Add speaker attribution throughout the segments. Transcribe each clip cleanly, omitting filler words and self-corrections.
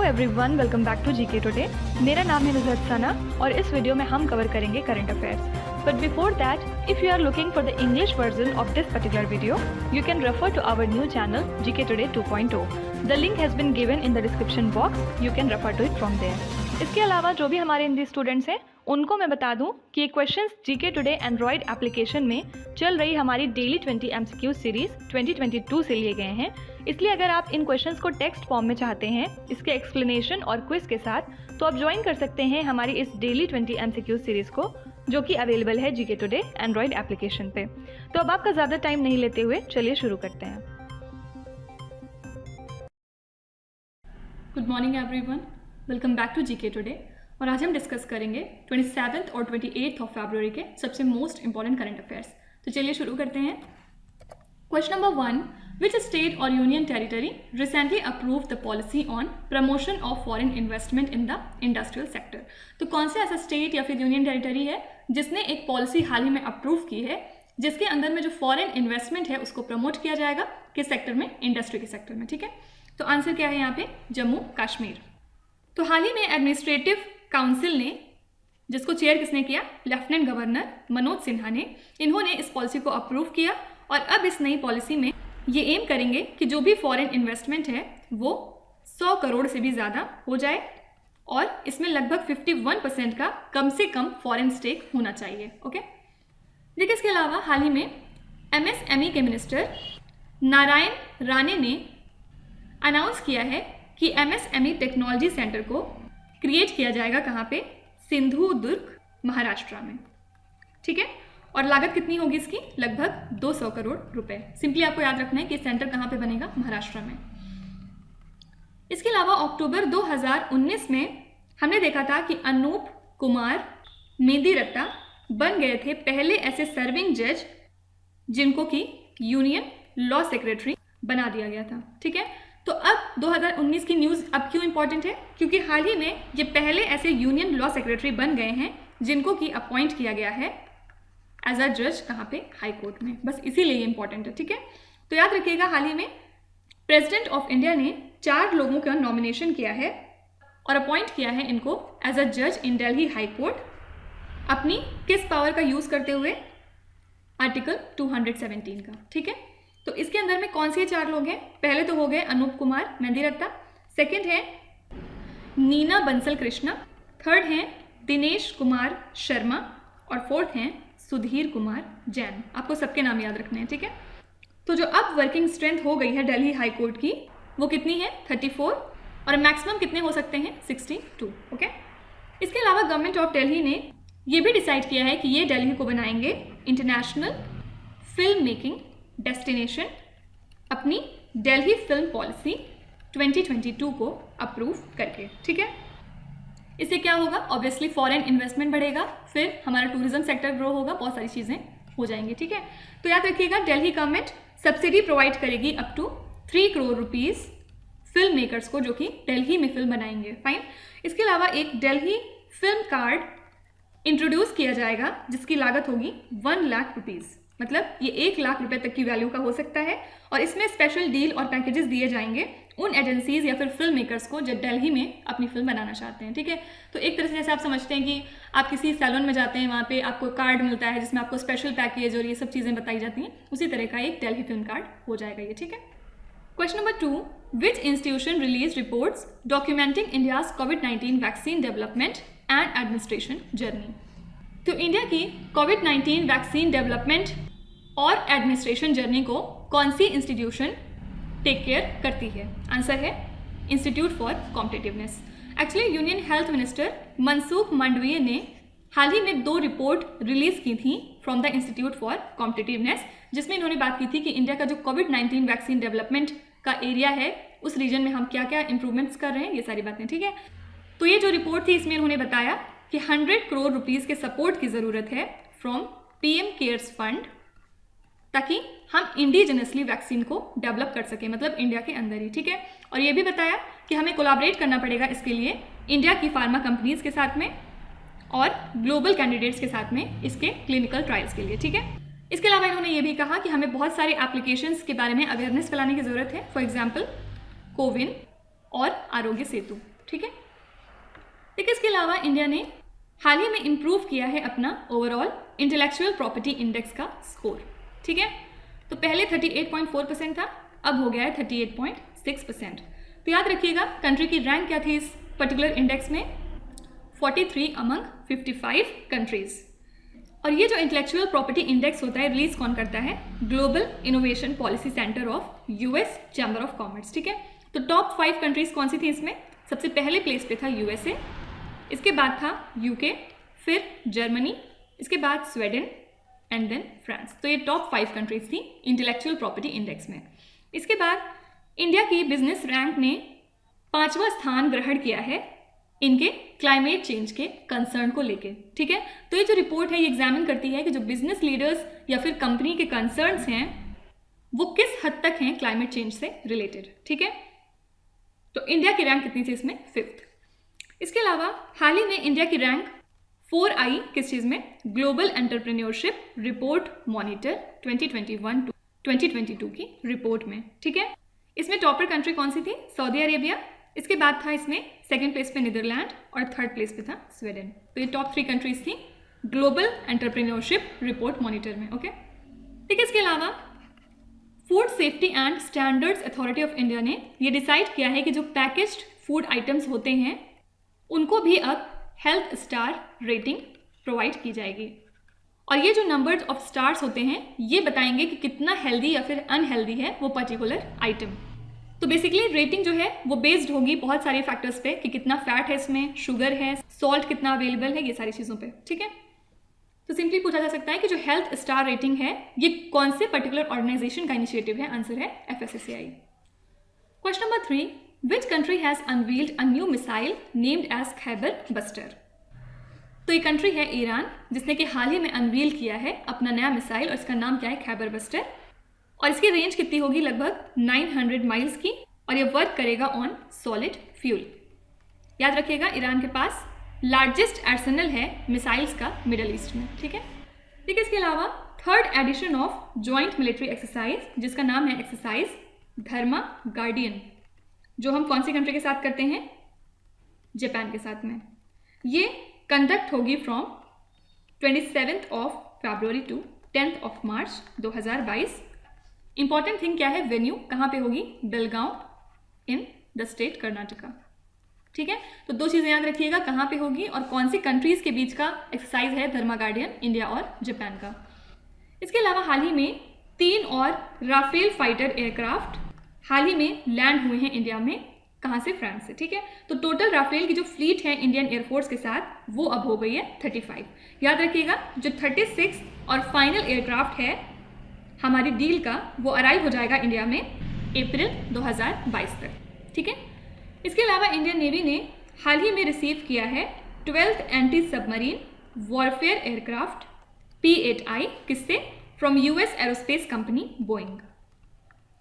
Speaker 1: Everyone, welcome back to GK today. मेरा नाम है नुज़रत सना और इस वीडियो में हम कवर करेंगे current affairs. But before that, if you are looking for the English version of this particular video, you can refer to our new channel GK today 2.0। The link has been given in the description box, you can refer to it from there. इसके अलावा जो भी हमारे Hindi students हैं उनको मैं बता दूं कि ये questions GK today Android application में चल रही हमारी डेली 20 MCQ सीरीज 2022 से लिए गए हैं। इसलिए अगर आप इन क्वेश्चंस को टेक्स्ट फॉर्म में चाहते हैं इसके एक्सप्लेनेशन और क्विज के साथ, तो आप ज्वाइन कर सकते हैं हमारी इस डेली 20 MCQ सीरीज को, जो कि अवेलेबल है जीके टुडे एंड्रॉयड एप्लीकेशन पे। तो अब आपका ज़्यादा टाइम नहीं लेते हुए चलिए शुरू करते हैं। Good morning everyone, welcome back to GK today. और आज हम डिस्कस करेंगे 27 और 28 ऑफ फरवरी के सबसे मोस्ट इंपॉर्टेंट करंट अफेयर्स। तो चलिए शुरू करते हैं। क्वेश्चन नंबर 1, विच स्टेट और union territory recently approved the policy on promotion of foreign investment in the industrial sector. तो कौन सा ऐसा स्टेट या फिर यूनियन टेरिटरी है जिसने एक पॉलिसी हाल ही में अप्रूव की है जिसके अंदर में जो फॉरेन इन्वेस्टमेंट है उसको प्रमोट किया जाएगा, किस सेक्टर में? इंडस्ट्री के सेक्टर में। ठीक है, तो आंसर क्या है यहाँ पे? जम्मू कश्मीर। तो हाल ही में एडमिनिस्ट्रेटिव काउंसिल ने, जिसको चेयर किसने किया? लेफ्टिनेंट गवर्नर मनोज सिन्हा ने, इन्होंने इस पॉलिसी को अप्रूव किया और अब इस नई पॉलिसी में ये एम करेंगे कि जो भी फॉरेन इन्वेस्टमेंट है वो 100 करोड़ से भी ज़्यादा हो जाए और इसमें लगभग 51% का कम से कम फॉरेन स्टेक होना चाहिए। ओके, देखिए इसके अलावा हाल ही में MSME के मिनिस्टर नारायण राणे ने अनाउंस किया है कि MSME टेक्नोलॉजी सेंटर को क्रिएट किया जाएगा। कहाँ पे? सिंधुदुर्ग, महाराष्ट्र में। ठीक है, और लागत कितनी होगी इसकी? लगभग 200 करोड़ रुपए। सिंपली आपको याद रखना है कि सेंटर कहाँ पे बनेगा? महाराष्ट्र में। इसके अलावा अक्टूबर 2019 में हमने देखा था कि अनूप कुमार मेदिरत्ता बन गए थे पहले ऐसे सर्विंग जज जिनको कि यूनियन लॉ सेक्रेटरी बना दिया गया था। ठीक है, तो अब 2019 की न्यूज़ अब क्यों इंपॉर्टेंट है? क्योंकि हाल ही में ये पहले ऐसे यूनियन लॉ सेक्रेटरी बन गए हैं जिनको कि अपॉइंट किया गया है एज अ जज। कहाँ पे? हाई कोर्ट में। बस इसीलिए ये इंपॉर्टेंट है। ठीक है, तो याद रखिएगा हाल ही में प्रेसिडेंट ऑफ इंडिया ने 4 लोगों का नॉमिनेशन किया है और अपॉइंट किया है इनको एज अ जज इन दिल्ली हाई कोर्ट, अपनी किस पावर का यूज़ करते हुए? आर्टिकल 217 का। ठीक है, तो इसके अंदर में कौन से 4 लोग हैं? पहले तो हो गए अनूप कुमार मेदिरत्ता, सेकंड है नीना बंसल कृष्णा, थर्ड है दिनेश कुमार शर्मा और फोर्थ हैं सुधीर कुमार जैन। आपको सबके नाम याद रखने हैं। ठीक है, तो जो अब वर्किंग स्ट्रेंथ हो गई है दिल्ली हाई कोर्ट की वो कितनी है? 34 और मैक्सिमम कितने हो सकते हैं? 62। ओके, इसके अलावा गवर्नमेंट ऑफ दिल्ली ने ये भी डिसाइड किया है कि ये दिल्ली को बनाएंगे इंटरनेशनल फिल्म मेकिंग डेस्टिनेशन, अपनी दिल्ली फिल्म पॉलिसी 2022 को अप्रूव करके। ठीक है, इससे क्या होगा? ऑब्वियसली फॉरेन इन्वेस्टमेंट बढ़ेगा, फिर हमारा टूरिज्म सेक्टर ग्रो होगा, बहुत सारी चीज़ें हो जाएंगी। ठीक है, तो याद रखिएगा दिल्ली गवर्नमेंट सब्सिडी प्रोवाइड करेगी up to 3 crore rupees film makers को जो कि दिल्ली में फिल्म बनाएंगे। फाइन। इसके अलावा एक दिल्ली फिल्म कार्ड इंट्रोड्यूस किया जाएगा जिसकी लागत होगी 1 लाख रुपीज़, मतलब ये 1 लाख रुपए तक की वैल्यू का हो सकता है और इसमें स्पेशल डील और पैकेजेस दिए जाएंगे उन एजेंसीज या फिर फिल्म मेकर्स को जो दिल्ली में अपनी फिल्म बनाना चाहते हैं। ठीक है, तो एक तरह से जैसे आप समझते हैं कि आप किसी सैलून में जाते हैं, वहाँ पे आपको कार्ड मिलता है जिसमें आपको स्पेशल पैकेज और ये सब चीज़ें बताई जाती हैं, उसी तरह का एक दिल्ली फिल्म कार्ड हो जाएगा ये। ठीक है, question number 2, which institution release reports documenting India's covid vaccine development and administration journey. तो इंडिया की कोविड-19 वैक्सीन डेवलपमेंट और एडमिनिस्ट्रेशन जर्नी को कौन सी इंस्टीट्यूशन टेक केयर करती है? आंसर है institute for competitiveness. Actually union health minister Mansukh Mandaviya ने हाल ही में 2 रिपोर्ट रिलीज की थी from the institute for competitiveness, जिसमें इन्होंने बात की थी कि इंडिया का जो कोविड-19 वैक्सीन डेवलपमेंट का एरिया है उस रीजन में हम क्या क्या इंप्रूवमेंट्स कर रहे हैं, ये सारी बातें। ठीक है, तो ये जो रिपोर्ट थी इसमें इन्होंने बताया कि 100 करोड़ रुपीज़ के सपोर्ट की ज़रूरत है फ्रॉम PM केयर्स फंड, ताकि हम इंडिजिनसली वैक्सीन को डेवलप कर सकें, मतलब इंडिया के अंदर ही। ठीक है, और ये भी बताया कि हमें कोलैबोरेट करना पड़ेगा इसके लिए इंडिया की फार्मा कंपनीज के साथ में और ग्लोबल कैंडिडेट्स के साथ में इसके क्लिनिकल ट्रायल्स के लिए। ठीक है, इसके अलावा इन्होंने ये भी कहा कि हमें बहुत सारे एप्लीकेशंस के बारे में अवेयरनेस फैलाने की ज़रूरत है, फॉर एग्जाम्पल कोविन और आरोग्य सेतु। ठीक है। देखिए इसके अलावा इंडिया ने हाल ही में इम्प्रूव किया है अपना ओवरऑल इंटेलेक्चुअल प्रॉपर्टी इंडेक्स का स्कोर, ठीक है। तो पहले 38.4% था, अब हो गया है 38.6%। तो याद रखिएगा कंट्री की रैंक क्या थी इस पर्टिकुलर इंडेक्स में, 43 अमंग 55 कंट्रीज। और ये जो इंटेलेक्चुअल प्रॉपर्टी इंडेक्स होता है रिलीज कौन करता है, global innovation policy centre of US chamber of commerce, ठीक है। तो टॉप 5 कंट्रीज कौन सी थी इसमें, सबसे पहले प्लेस पे था यूएसए, इसके बाद था यूके, फिर जर्मनी, इसके बाद स्वीडन एंड देन फ्रांस। तो ये टॉप 5 कंट्रीज थी इंटेलेक्चुअल प्रॉपर्टी इंडेक्स में। इसके बाद इंडिया की बिजनेस रैंक ने 5वां स्थान ग्रहण किया है इनके क्लाइमेट चेंज के कंसर्न को लेके, ठीक है। तो ये जो रिपोर्ट है ये एग्जामिन करती है कि जो बिजनेस लीडर्स या फिर कंपनी के कंसर्न्स हैं वो किस हद तक हैं क्लाइमेट चेंज से रिलेटेड, ठीक है। तो इंडिया की रैंक कितनी थी इसमें, 5th। इसके अलावा हाल ही में इंडिया की रैंक 4 आई किस चीज़ में, ग्लोबल एंटरप्रेन्योरशिप रिपोर्ट मॉनिटर 2021-2022 की रिपोर्ट में, ठीक है। इसमें टॉपर कंट्री कौन सी थी, सऊदी अरेबिया, इसके बाद था इसमें 2nd प्लेस पे नीदरलैंड और 3rd प्लेस पे था स्वीडन। तो ये टॉप 3 कंट्रीज थी ग्लोबल एंटरप्रेन्योरशिप रिपोर्ट मॉनिटर में, ओके। ठीक है, इसके अलावा food safety and standards authority of India ने ये डिसाइड किया है कि जो पैकेज्ड फूड आइटम्स होते हैं उनको भी अब हेल्थ स्टार रेटिंग प्रोवाइड की जाएगी। और ये जो नंबर्स ऑफ स्टार्स होते हैं ये बताएंगे कि कितना हेल्दी या फिर अनहेल्दी है वो पर्टिकुलर आइटम। तो बेसिकली रेटिंग जो है वो बेस्ड होगी बहुत सारे फैक्टर्स पे कि कितना फैट है इसमें, शुगर है, सॉल्ट कितना अवेलेबल है, ये सारी चीज़ों पे, ठीक है। तो सिंपली पूछा जा सकता है कि जो हेल्थ स्टार रेटिंग है ये कौन से पर्टिकुलर ऑर्गेनाइजेशन का इनिशिएटिव है, आंसर है FSSAI। Question number 3, which country has unveiled a new missile named as Khaibar buster. तो ये कंट्री है ईरान, जिसने कि हाल ही में अनवील किया है अपना नया मिसाइल और इसका नाम क्या है, खैबर बस्टर। और इसकी रेंज कितनी होगी, लगभग 900 माइल्स की, और ये वर्क करेगा ऑन सॉलिड फ्यूल। याद रखिएगा ईरान के पास लार्जेस्ट आर्सेनल है मिसाइल्स का मिडल ईस्ट में, ठीक है। ठीक है, इसके अलावा 3rd edition of joint military exercise जिसका नाम है एक्सरसाइज धर्मा गार्डियन, जो हम कौन सी कंट्री के साथ करते हैं, जापान के साथ में। ये कंडक्ट होगी फ्रॉम 27 फरवरी टू 10 मार्च 2022। इंपॉर्टेंट थिंग क्या है, वेन्यू कहाँ पे होगी, Belgaum in the state Karnataka, ठीक है। तो 2 चीज़ें याद रखिएगा, कहाँ पे होगी और कौन सी कंट्रीज के बीच का एक्सरसाइज है धर्मा गार्डियन, इंडिया और जापान का। इसके अलावा हाल ही में 3 और राफेल फाइटर एयरक्राफ्ट हाल ही में लैंड हुए हैं इंडिया में, कहाँ से, फ्रांस से, ठीक है। तो टोटल राफेल की जो फ्लीट है इंडियन एयरफोर्स के साथ वो अब हो गई है 35। याद रखिएगा जो 36 और फाइनल एयरक्राफ्ट है हमारी डील का वो अराइव हो जाएगा इंडिया में अप्रैल 2022 तक, ठीक है। इसके अलावा इंडियन नेवी ने हाल ही में रिसीव किया है 12th anti submarine warfare aircraft P-8I, किससे, from US aerospace company Boeing.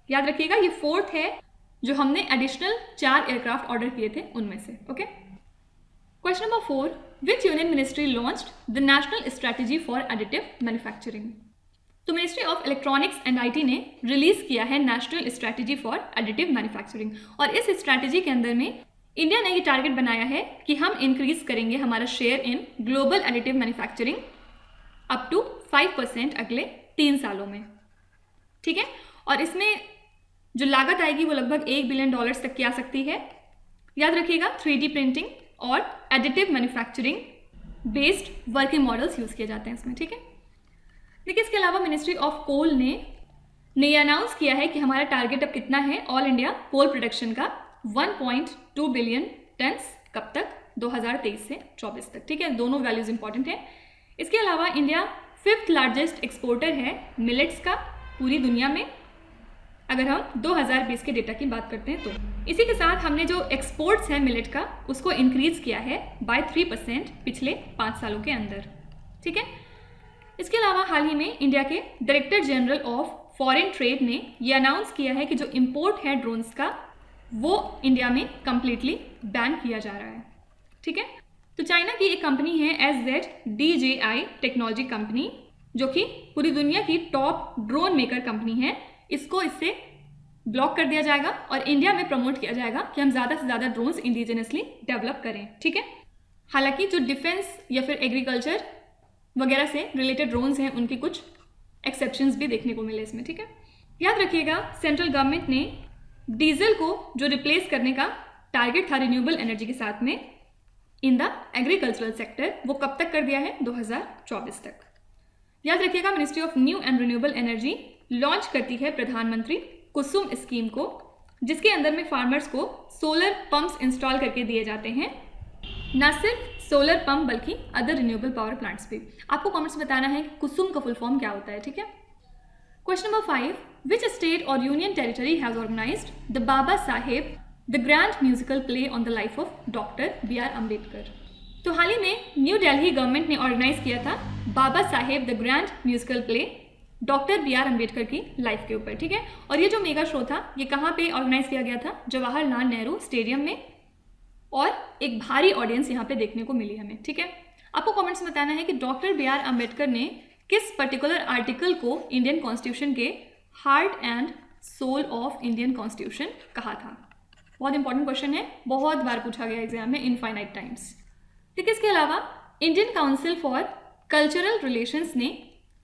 Speaker 1: याद रखिएगा ये 4th है जो हमने एडिशनल 4 एयरक्राफ्ट ऑर्डर किए थे उनमें से, okay. Question number 4, which union ministry launched the national strategy for additive manufacturing. तो ministry of electronics and IT ने रिलीज किया है national strategy for additive manufacturing, और इस स्ट्रैटेजी के अंदर में इंडिया ने ये टारगेट बनाया है कि हम इंक्रीज करेंगे हमारा share in global additive manufacturing up to 5% अगले 3 सालों में, ठीक है। और इसमें जो लागत आएगी वो लगभग $1 बिलियन तक की आ सकती है। याद रखिएगा 3D प्रिंटिंग और additive manufacturing based working models use किए जाते हैं इसमें, ठीक है। देखिए इसके अलावा मिनिस्ट्री ऑफ कोल ने ये अनाउंस किया है कि हमारा टारगेट अब कितना है ऑल इंडिया कोल प्रोडक्शन का, 1.2 बिलियन टन्स, कब तक, 2023 से 24 तक, ठीक है। दोनों वैल्यूज इंपॉर्टेंट है। इसके अलावा इंडिया 5th लार्जेस्ट एक्सपोर्टर है मिलेट्स का पूरी दुनिया में, अगर हम 2020 के डेटा की बात करते हैं तो। इसी के साथ हमने जो एक्सपोर्ट्स हैं मिलेट का उसको इंक्रीज किया है बाय 3% पिछले 5 सालों के अंदर, ठीक है। इसके अलावा हाल ही में इंडिया के director general of foreign trade ने यह अनाउंस किया है कि जो इंपोर्ट है ड्रोन्स का वो इंडिया में कंप्लीटली बैन किया जा रहा है, ठीक है। तो चाइना की एक कंपनी है SZDJI टेक्नोलॉजी कंपनी, जो कि पूरी दुनिया की टॉप ड्रोन मेकर कंपनी है, इसको इससे ब्लॉक कर दिया जाएगा और इंडिया में प्रमोट किया जाएगा कि हम ज़्यादा से ज़्यादा ड्रोन्स इंडिजिनसली डेवलप करें, ठीक है। हालांकि जो डिफेंस या फिर एग्रीकल्चर वगैरह से रिलेटेड ड्रोन्स हैं उनकी कुछ एक्सेप्शंस भी देखने को मिले इसमें, ठीक है। याद रखिएगा सेंट्रल गवर्नमेंट ने डीजल को जो रिप्लेस करने का टारगेट था रिन्यूएबल एनर्जी के साथ में इन द एग्रीकल्चरल सेक्टर, वो कब तक कर दिया है, 2024 तक। याद रखिएगा ministry of new and renewable energy launch करती है प्रधानमंत्री कुसुम स्कीम को, जिसके अंदर में फार्मर्स को सोलर पंप्स इंस्टॉल करके दिए जाते हैं। ना सिर्फ सोलर पंप बल्कि अदर रिन्यूएबल पावर प्लांट्स भी। आपको कमेंट्स में बताना है कि कुसुम का फुल फॉर्म क्या होता है, ठीक है। क्वेश्चन नंबर 5, विच स्टेट और union territory has organized the Baba Saheb the grand musical play on the life of doctor BR Ambedkar. तो हाल ही में न्यू दिल्ली गवर्नमेंट ने ऑर्गेनाइज किया था Baba Saheb the grand musical play doctor BR Ambedkar की लाइफ के ऊपर, ठीक है। और ये जो मेगा शो था ये कहाँ पे ऑर्गेनाइज किया गया था, जवाहरलाल नेहरू स्टेडियम में, और एक भारी ऑडियंस यहाँ पे देखने को मिली हमें, ठीक है। आपको कमेंट्स में बताना है कि डॉक्टर BR अम्बेडकर ने किस पर्टिकुलर आर्टिकल को इंडियन कॉन्स्टिट्यूशन के heart and soul of Indian constitution कहा था। बहुत इंपॉर्टेंट क्वेश्चन है, बहुत बार पूछा गया एग्जाम में इनफाइनाइट टाइम्स, ठीक है। इसके अलावा Indian council for cultural relations ने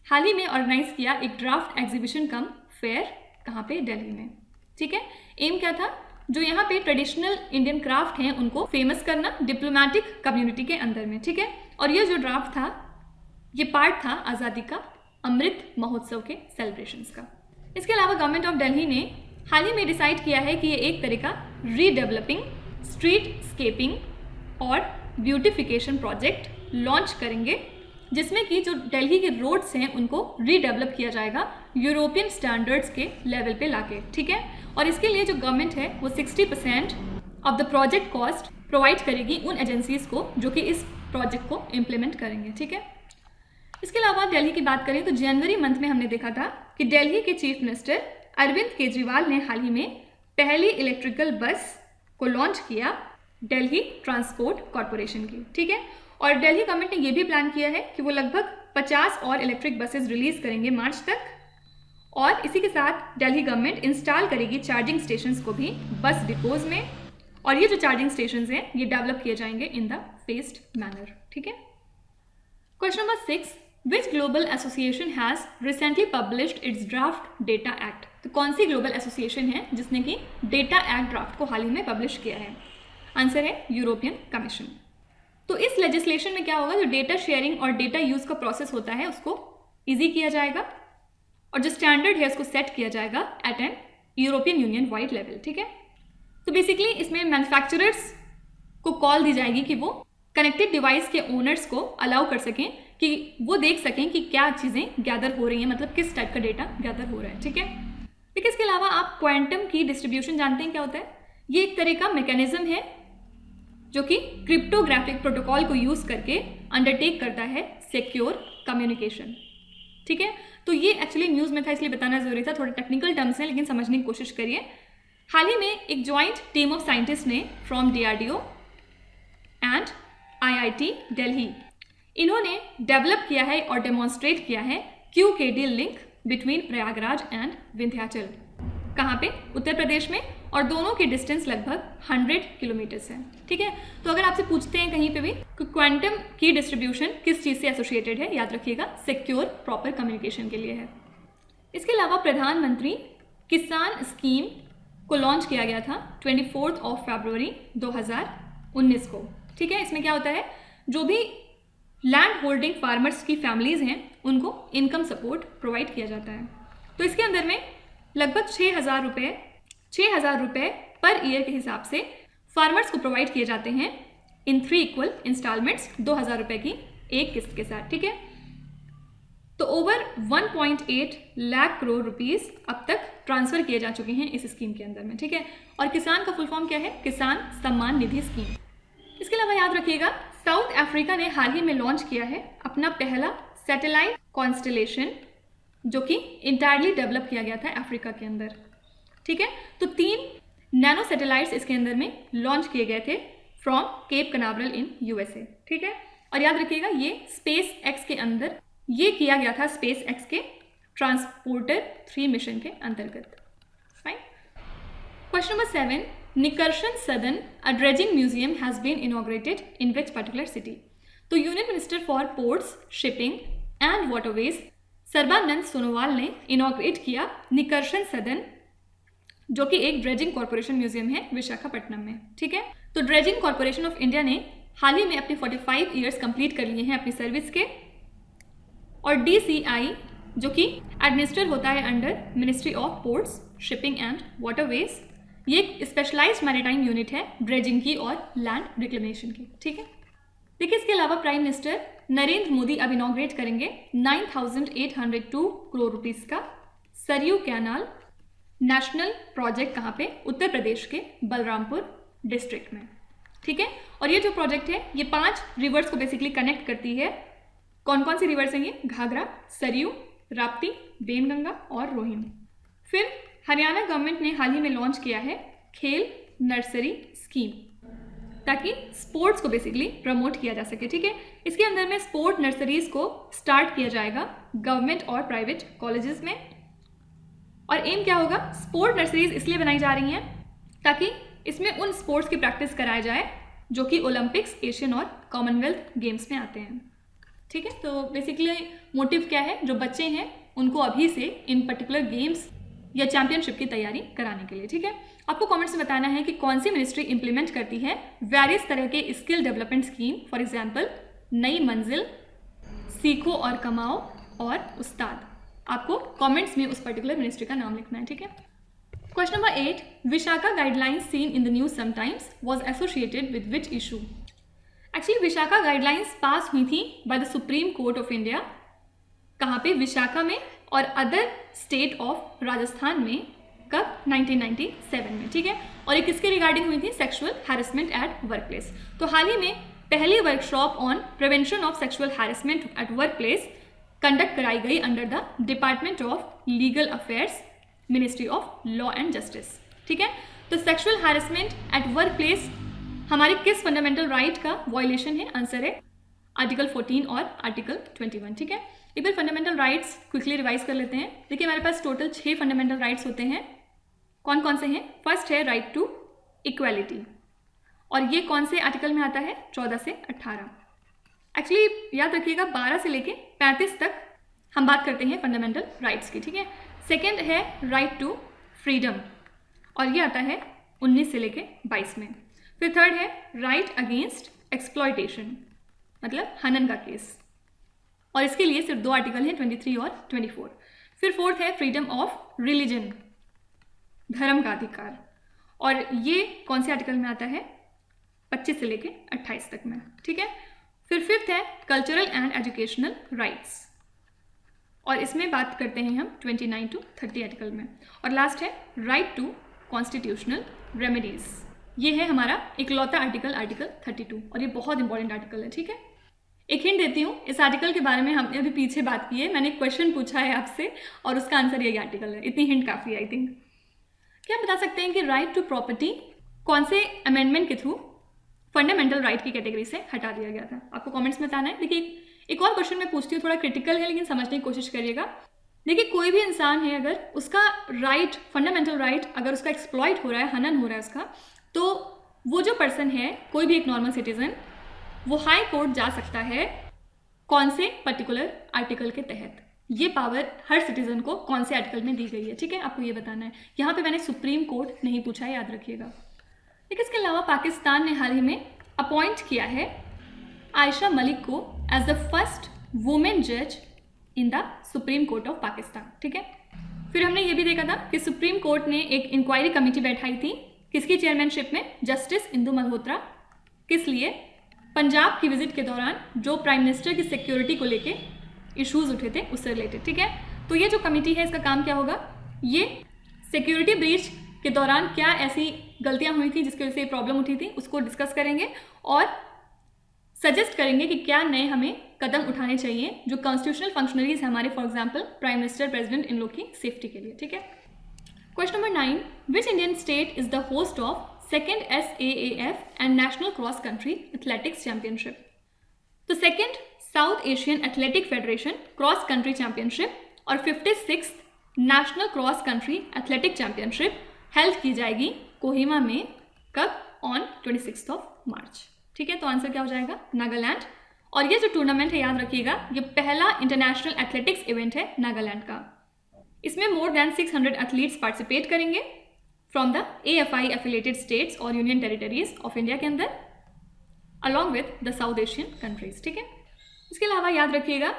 Speaker 1: हाल ही में ऑर्गेनाइज किया एक ड्राफ्ट एग्जीबिशन कम फेयर, कहाँ पे, दिल्ली में, ठीक है। एम क्या था, जो यहाँ पे ट्रेडिशनल इंडियन क्राफ्ट हैं उनको फेमस करना डिप्लोमेटिक कम्युनिटी के अंदर में, ठीक है। और ये जो ड्राफ्ट था ये पार्ट था आज़ादी का अमृत महोत्सव के सेलिब्रेशंस का। इसके अलावा गवर्नमेंट ऑफ दिल्ली ने हाल ही में डिसाइड किया है कि ये एक तरह का रीडेवलपिंग स्ट्रीट स्केपिंग और ब्यूटिफिकेशन प्रोजेक्ट लॉन्च करेंगे, जिसमें कि जो दिल्ली के रोड्स हैं उनको रीडेवलप किया जाएगा यूरोपियन स्टैंडर्ड्स के लेवल पे लाके, ठीक है। और इसके लिए जो गवर्नमेंट है वो 60% of the project cost provide करेगी उन एजेंसीज को जो कि इस प्रोजेक्ट को इम्प्लीमेंट करेंगे, ठीक है। इसके अलावा दिल्ली की बात करें तो जनवरी मंथ में हमने देखा था कि दिल्ली के चीफ मिनिस्टर अरविंद केजरीवाल ने हाल ही में पहली इलेक्ट्रिकल बस को लॉन्च किया दिल्ली ट्रांसपोर्ट कॉरपोरेशन की, ठीक है। और दिल्ली गवर्नमेंट ने यह भी प्लान किया है कि वो लगभग 50 और इलेक्ट्रिक बसेस रिलीज करेंगे मार्च तक, और इसी के साथ दिल्ली गवर्नमेंट इंस्टॉल करेगी चार्जिंग स्टेशंस को भी बस डिपोज में, और ये जो चार्जिंग स्टेशंस हैं ये डेवलप किए जाएंगे इन द फेस्ड मैनर, ठीक है। Question number 6, which global association has recently published it's draft data act. तो कौन सी ग्लोबल एसोसिएशन है जिसने कि डेटा एक्ट ड्राफ्ट को हाल ही में पब्लिश किया है? आंसर है यूरोपियन कमीशन। तो इस लेजिस्लेशन में क्या होगा, जो डेटा शेयरिंग और डेटा यूज का प्रोसेस होता है उसको इजी किया जाएगा, और जो स्टैंडर्ड है उसको सेट किया जाएगा at an European union wide level, ठीक है। तो बेसिकली इसमें मैन्युफैक्चरर्स को कॉल दी जाएगी कि वो कनेक्टेड डिवाइस के ओनर्स को अलाउ कर सकें कि वो देख सकें कि क्या चीज़ें गैदर हो रही हैं, मतलब किस टाइप का डेटा गैदर हो रहा है, ठीक है। लेकिन इसके अलावा आप क्वांटम की डिस्ट्रीब्यूशन जानते हैं क्या होता है? ये एक तरह का मैकेनिज्म है जो कि क्रिप्टोग्राफिक प्रोटोकॉल को यूज करके अंडरटेक करता है सिक्योर कम्युनिकेशन, ठीक है। तो ये एक्चुअली न्यूज़ में था इसलिए बताना जरूरी था, थोड़े टेक्निकल टर्म्स हैं लेकिन समझने की कोशिश करिए। हाल ही में एक जॉइंट टीम ऑफ साइंटिस्ट ने from DRDO and IIT Delhi, इन्होंने डेवलप किया है और डेमोन्स्ट्रेट किया है QKD link between Prayagraj and Vindhyachal, कहाँ पे? उत्तर प्रदेश में, और दोनों की डिस्टेंस लगभग 100 किलोमीटर्स है, ठीक है। तो अगर आपसे पूछते हैं कहीं पे भी कि क्वांटम की डिस्ट्रीब्यूशन किस चीज़ से एसोसिएटेड है, याद रखिएगा सिक्योर प्रॉपर कम्युनिकेशन के लिए है। इसके अलावा प्रधानमंत्री किसान स्कीम को लॉन्च किया गया था 24 फरवरी 2019 को, ठीक है। इसमें क्या होता है, जो भी लैंड होल्डिंग फार्मर्स की फैमिलीज हैं उनको इनकम सपोर्ट प्रोवाइड किया जाता है। तो इसके अंदर में लगभग 6,000 रुपये पर ईयर के हिसाब से फार्मर्स को प्रोवाइड किए जाते हैं इन 3 इक्वल इंस्टॉलमेंट्स, 2,000 रुपये की एक किस्त के साथ, ठीक है। तो ओवर 1.8 लाख करोड़ रुपीस अब तक ट्रांसफर किए जा चुके हैं इस स्कीम के अंदर में, ठीक है। और किसान का फुल फॉर्म क्या है? किसान सम्मान निधि स्कीम। इसके अलावा याद रखिएगा साउथ अफ्रीका ने हाल ही में लॉन्च किया है अपना पहला सैटेलाइट कॉन्स्टलेशन, जो कि इंटायरली डेवलप किया गया था अफ्रीका के अंदर, ठीक है। तो 3 नैनो सैटेलाइट्स इसके अंदर में लॉन्च किए गए थे फ्रॉम केप कनावरल इन USA, ठीक है। और याद रखिएगा ये स्पेस एक्स के अंदर ये किया गया था, स्पेस एक्स के ट्रांसपोर्टर 3 मिशन के अंतर्गत, fine. Question number 7. Nikarshan Sadan, a dredging museum has been inaugurated in which particular city? तो union minister for ports, shipping and waterways Sarbananda Sonowal ने इनॉग्रेट किया निकर्षण सदन, जो कि एक ड्रेजिंग कॉरपोरेशन म्यूजियम है विशाखापट्टनम में। ठीक है, तो ड्रेजिंग कॉरपोरेशन ऑफ इंडिया ने हाल ही में अपने 45 ईयर्स कंप्लीट कर लिए हैं अपनी सर्विस के, और DCI जो कि एडमिनिस्टर होता है under ministry of ports, shipping and waterways, ये एक स्पेशलाइज्ड मैरीटाइम यूनिट है ड्रेजिंग की और लैंड रिक्लेमेशन की। ठीक है, देखिए इसके अलावा प्राइम मिनिस्टर नरेंद्र मोदी अब इनॉग्रेट करेंगे 9,802 करोड़ रुपीस का सरयू कैनाल नेशनल प्रोजेक्ट, कहाँ पे? उत्तर प्रदेश के बलरामपुर डिस्ट्रिक्ट में। ठीक है, और ये जो प्रोजेक्ट है ये 5 रिवर्स को बेसिकली कनेक्ट करती है। कौन कौन सी रिवर्स हैं ये? घाघरा, सरयू, राप्ती, बेनगंगा और रोहिणी। फिर हरियाणा गवर्नमेंट ने हाल ही में लॉन्च किया है खेल नर्सरी स्कीम, ताकि स्पोर्ट्स को बेसिकली प्रमोट किया जा सके। ठीक है, इसके अंदर में स्पोर्ट नर्सरीज को स्टार्ट किया जाएगा गवर्नमेंट और प्राइवेट कॉलेजेस में। और एम क्या होगा? स्पोर्ट नर्सरीज इसलिए बनाई जा रही हैं ताकि इसमें उन स्पोर्ट्स की प्रैक्टिस कराया जाए जो कि ओलंपिक्स, एशियन और कॉमनवेल्थ गेम्स में आते हैं। ठीक है, तो बेसिकली मोटिव क्या है? जो बच्चे हैं उनको अभी से इन पर्टिकुलर गेम्स या चैंपियनशिप की तैयारी कराने के लिए। ठीक है, आपको कमेंट्स में बताना है कि कौन सी मिनिस्ट्री इंप्लीमेंट करती है वेरियस तरह के skill development scheme, for example नई मंजिल, सीखो और कमाओ और उस्ताद। आपको कमेंट्स में उस पर्टिकुलर मिनिस्ट्री का नाम लिखना है। ठीक है, question number 8. Vishakha guidelines seen in the news sometimes was associated with which issue? Actually Vishakha guidelines pass हुई थी by the supreme court of India, कहाँ पे? विशाखा में, और अदर स्टेट ऑफ राजस्थान में। कब? 1997 में। ठीक है, और ये किसके रिगार्डिंग हुई थी? Sexual harassment at work place. तो हाल ही में पहली workshop on prevention of sexual harassment at work place conduct कराई गई under the department of legal affairs, ministry of law and justice. ठीक है, तो sexual harassment at work place हमारे किस फंडामेंटल राइट का वायलेशन है? आंसर है आर्टिकल 14 और आर्टिकल 21। ठीक है, एक बार फंडामेंटल राइट्स क्विकली रिवाइज कर लेते हैं। देखिए हमारे पास टोटल 6 फंडामेंटल राइट्स होते हैं। कौन कौन से हैं? फर्स्ट है राइट टू इक्वालिटी, और ये कौन से आर्टिकल में आता है? 14 से 18। एक्चुअली याद रखिएगा 12 से लेके 35 तक हम बात करते हैं फंडामेंटल राइट्स की। ठीक है, सेकेंड है राइट टू फ्रीडम, और ये आता है 19 से लेके 22 में। फिर थर्ड है राइट अगेंस्ट एक्सप्लॉयटेशन, मतलब हनन का केस, और इसके लिए सिर्फ 2 आर्टिकल हैं, 23 और 24। फिर फोर्थ है फ्रीडम ऑफ रिलीजन, धर्म का अधिकार, और ये कौन से आर्टिकल में आता है? 25 से लेके 28 तक में। ठीक है, फिर फिफ्थ है कल्चरल एंड एजुकेशनल राइट्स, और इसमें बात करते हैं हम 29 to 30 आर्टिकल में। और लास्ट है राइट टू कॉन्स्टिट्यूशनल रेमेडीज, ये है हमारा इकलौता आर्टिकल, आर्टिकल 32, और ये बहुत इंपॉर्टेंट आर्टिकल है। ठीक है, एक हिंट देती हूँ, इस आर्टिकल के बारे में हमने अभी पीछे बात की है, मैंने क्वेश्चन पूछा है आपसे और उसका आंसर यही आर्टिकल है। इतनी हिंट काफ़ी है आई थिंक। क्या बता सकते हैं कि राइट टू प्रॉपर्टी कौन से अमेंडमेंट के थ्रू फंडामेंटल राइट की कैटेगरी से हटा दिया गया था? आपको कमेंट्स में बताना है। देखिए एक और क्वेश्चन मैं पूछती हूँ, थोड़ा क्रिटिकल है लेकिन समझने की कोशिश करिएगा। देखिए कोई भी इंसान है, अगर उसका राइट, फंडामेंटल राइट अगर उसका एक्सप्लॉइट हो रहा है, हनन हो रहा है उसका, तो वो जो पर्सन है, कोई भी एक नॉर्मल सिटीजन, वो हाई कोर्ट जा सकता है। कौन से पर्टिकुलर आर्टिकल के तहत? ये पावर हर सिटीजन को कौन से आर्टिकल में दी गई है? ठीक है, आपको ये बताना है। यहाँ पे मैंने सुप्रीम कोर्ट नहीं पूछा है, याद रखिएगा। लेकिन इसके अलावा पाकिस्तान ने हाल ही में अपॉइंट किया है आयशा मलिक को एज द फर्स्ट वुमेन जज in the supreme court of Pakistan. ठीक है, फिर हमने ये भी देखा था कि सुप्रीम कोर्ट ने एक इंक्वायरी कमेटी बैठाई थी, किसकी चेयरमैनशिप में? जस्टिस इंदु मल्होत्रा। किस लिए? पंजाब की विजिट के दौरान जो प्राइम मिनिस्टर की सिक्योरिटी को लेके इश्यूज उठे थे उससे रिलेटेड। ठीक है, तो ये जो कमेटी है इसका काम क्या होगा? ये सिक्योरिटी ब्रीच के दौरान क्या ऐसी गलतियां हुई थी जिसकी वजह से प्रॉब्लम उठी थी उसको डिस्कस करेंगे और सजेस्ट करेंगे कि क्या नए हमें कदम उठाने चाहिए जो कॉन्स्टिट्यूशनल फंक्शनरीज हैं हमारे, for example prime minister, president, इन लोग की सेफ्टी के लिए। ठीक है, question number 9. Which Indian state is the host of second SAAF and national cross country athletics championship? तो second South Asian athletic federation cross country championship और 56th national cross country athletic championship held की जाएगी कोहिमा में। कब? On 26 March. ठीक है, तो answer क्या हो जाएगा? नागालैंड। और ये जो टूर्नामेंट है याद रखिएगा, ये पहला इंटरनेशनल एथलेटिक्स इवेंट है नागालैंड का। इसमें मोर देन 600 एथलीट्स पार्टिसिपेट करेंगे from the AFI affiliated states और यूनियन टेरिटरीज ऑफ इंडिया के अंदर, along with the south Asian countries. ठीक है, इसके अलावा याद रखिएगा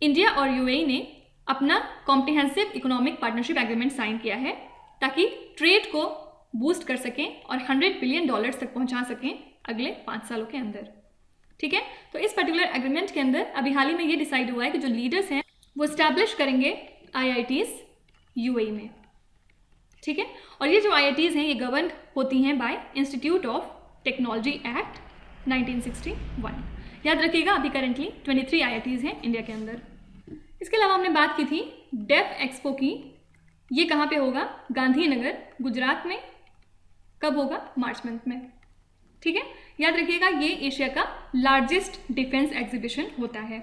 Speaker 1: इंडिया और UAE ने अपना comprehensive economic partnership agreement sign किया है ताकि ट्रेड को बूस्ट कर सकें और $100 बिलियन तक पहुंचा सकें अगले 5 सालों के अंदर। ठीक है, तो इस पर्टिकुलर एग्रीमेंट के अंदर अभी हाल ही में ये डिसाइड हुआ है कि जो लीडर्स हैं वो स्टैब्लिश करेंगे IITs UAE में। ठीक है, और ये जो IITs हैं ये गवर्न होती हैं bye institute of technology act 1961। याद रखिएगा अभी करेंटली 23 IITs हैं इंडिया के अंदर। इसके अलावा हमने बात की थी डेफ एक्सपो की। ये कहाँ पे होगा? गांधीनगर, गुजरात में। कब होगा? मार्च मंथ में। ठीक है, याद रखिएगा ये एशिया का लार्जेस्ट डिफेंस एग्जीबिशन होता है।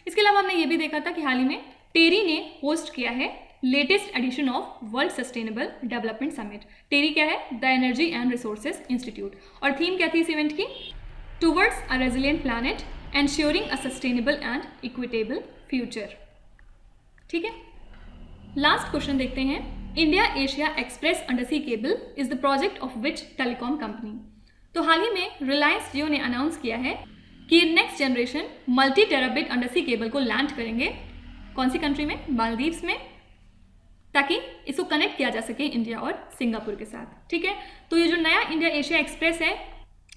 Speaker 1: इसके अलावा हमने ये भी देखा था कि हाल ही में टेरी ने होस्ट किया है latest edition of world sustainable development summit. TERI क्या है? The energy and resources institute. और थीम क्या थी इस इवेंट की? Towards a resilient planet ensuring a sustainable and equitable future. ठीक है, लास्ट क्वेश्चन देखते हैं। India Asia express undersea cable is the project of which telecom company? तो हाल ही में रिलायंस जियो ने अनाउंस किया है कि next generation multi terabit undersea cable को लैंड करेंगे। कौन सी कंट्री में? मालदीव्स में, ताकि इसको कनेक्ट किया जा सके इंडिया और सिंगापुर के साथ। ठीक है, तो ये जो नया इंडिया एशिया एक्सप्रेस है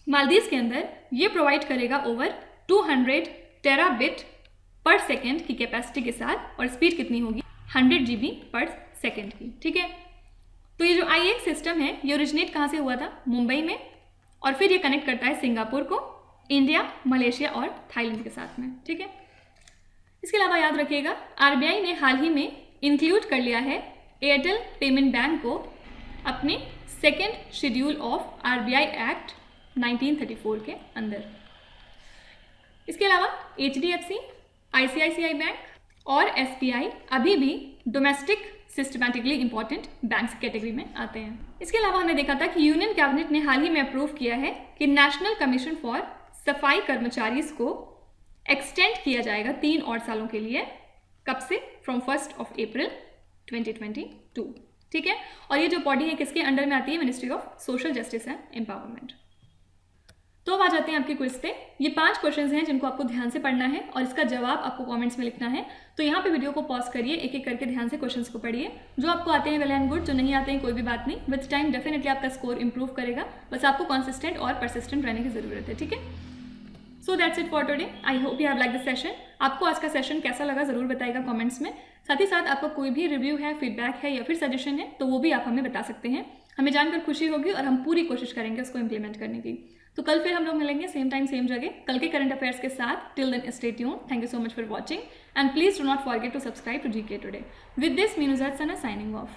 Speaker 1: मालदीव्स के अंदर, ये प्रोवाइड करेगा ओवर 200 टेराबिट पर सेकेंड की कैपेसिटी के साथ, और स्पीड कितनी होगी? 100 GB पर सेकेंड की। ठीक है, तो ये जो IX सिस्टम है ये ओरिजिनेट कहाँ से हुआ था? मुंबई में, और फिर ये कनेक्ट करता है सिंगापुर को, इंडिया, मलेशिया और थाईलैंड के साथ में। ठीक है, इसके अलावा याद रखिएगा RBI ने हाल ही में इंक्लूड कर लिया है एयरटेल पेमेंट बैंक को अपने second schedule of RBI act 1934 के अंदर। इसके अलावा HDFC, ICICI बैंक और SBI अभी भी domestic systematically important banks category में आते हैं। इसके अलावा हमने देखा था कि यूनियन कैबिनेट ने हाल ही में अप्रूव किया है कि नेशनल कमीशन फॉर सफाई कर्मचारीज को एक्सटेंड किया जाएगा 3 और सालों के लिए। कब से? फ्रॉम 1 अप्रैल 2022। ठीक है, और ये जो बॉडी है किसके अंडर में आती है? Ministry of social justice and empowerment. तो अब आ जाते हैं आपके क्विज पे। ये 5 क्वेश्चंस हैं जिनको आपको ध्यान से पढ़ना है और इसका जवाब आपको कमेंट्स में लिखना है। तो यहाँ पे वीडियो को पॉज करिए, एक एक करके ध्यान से क्वेश्चंस को पढ़िए। जो आपको आते हैं वेल एंड गुड, जो नहीं आते हैं कोई भी बात नहीं, विद टाइम डेफिनेटली आपका स्कोर इंप्रूव करेगा। बस आपको कंसिस्टेंट और परसिस्टेंट रहने की जरूरत है। ठीक है, so that's it for today. I hope you have like the session. आपको आज का सेशन कैसा लगा जरूर बताइएगा कमेंट्स में। साथ ही साथ आपका कोई भी रिव्यू है, फीडबैक है या फिर सजेशन है तो वो भी आप हमें बता सकते हैं। हमें जानकर खुशी होगी और हम पूरी कोशिश करेंगे उसको इम्प्लीमेंट करने की। तो कल फिर हम लोग मिलेंगे सेम टाइम सेम जगह, कल के करंट अफेयर्स के साथ। Till then stay tuned. Thank you so much for watching and please do not forget to subscribe to GK today. With this Meenu Zaid Sana signing of.